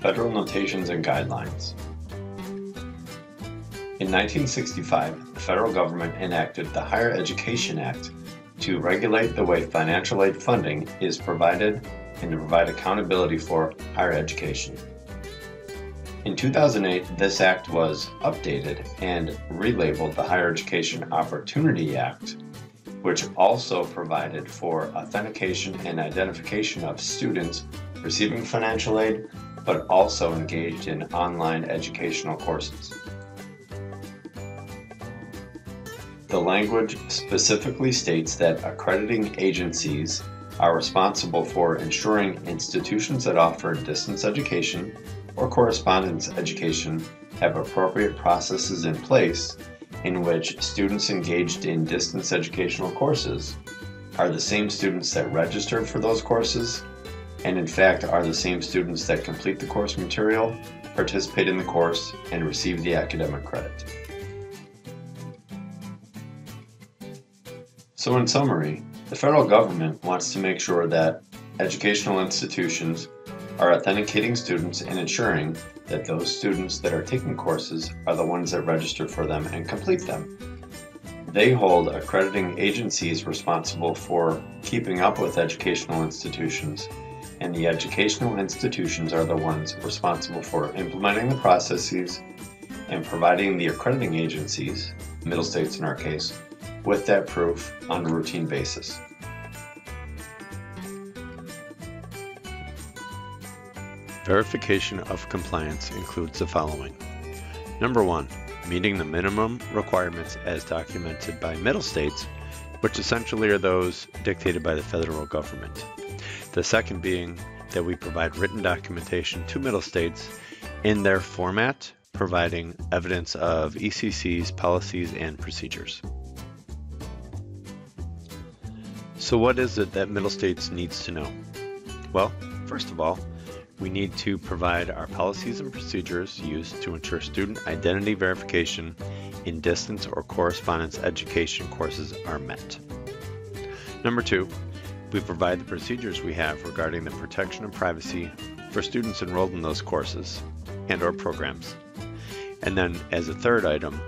Federal Notations and Guidelines. In 1965, the federal government enacted the Higher Education Act to regulate the way financial aid funding is provided and to provide accountability for higher education. In 2008, this act was updated and relabeled the Higher Education Opportunity Act, which also provided for authentication and identification of students receiving financial aid, but also engaged in online educational courses. The language specifically states that accrediting agencies are responsible for ensuring institutions that offer distance education or correspondence education have appropriate processes in place in which students engaged in distance educational courses are the same students that registered for those courses, and in fact are the same students that complete the course material, participate in the course, and receive the academic credit. So in summary, the federal government wants to make sure that educational institutions are authenticating students and ensuring that those students that are taking courses are the ones that register for them and complete them. They hold accrediting agencies responsible for keeping up with educational institutions, and the educational institutions are the ones responsible for implementing the processes and providing the accrediting agencies, middle states in our case, with that proof on a routine basis. Verification of compliance includes the following. Number 1, meeting the minimum requirements as documented by middle states, which essentially are those dictated by the federal government. The second being that we provide written documentation to middle states in their format, providing evidence of ECC's policies and procedures. So what is it that middle states needs to know? Well, first of all, we need to provide our policies and procedures used to ensure student identity verification in distance or correspondence education courses are met. Number 2, we provide the procedures we have regarding the protection of privacy for students enrolled in those courses and/or programs. And then as a third item,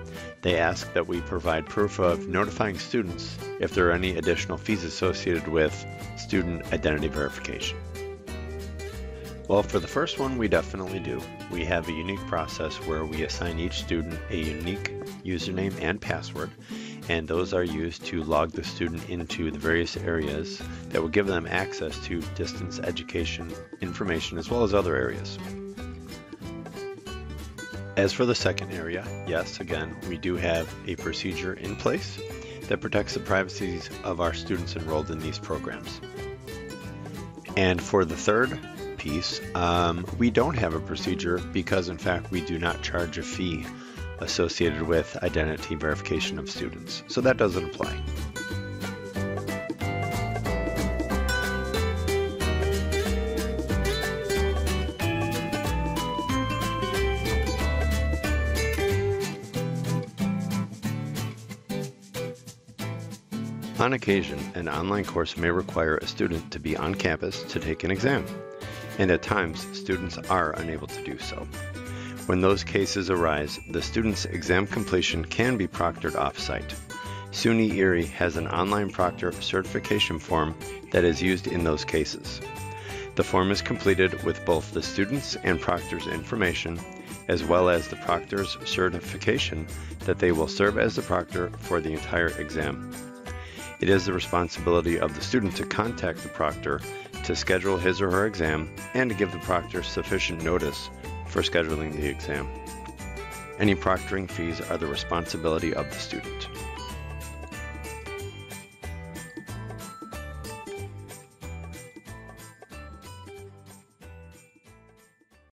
they ask that we provide proof of notifying students if there are any additional fees associated with student identity verification. Well, for the first one, we definitely do. We have a unique process where we assign each student a unique username and password, and those are used to log the student into the various areas that will give them access to distance education information as well as other areas. As for the second area, yes, again, we do have a procedure in place that protects the privacy of our students enrolled in these programs. And for the third piece, we don't have a procedure because in fact we do not charge a fee associated with identity verification of students. So that doesn't apply. On occasion, an online course may require a student to be on campus to take an exam, and at times students are unable to do so. When those cases arise, the student's exam completion can be proctored off-site. SUNY Erie has an online proctor certification form that is used in those cases. The form is completed with both the student's and proctor's information, as well as the proctor's certification that they will serve as the proctor for the entire exam. It is the responsibility of the student to contact the proctor to schedule his or her exam and to give the proctor sufficient notice for scheduling the exam. Any proctoring fees are the responsibility of the student.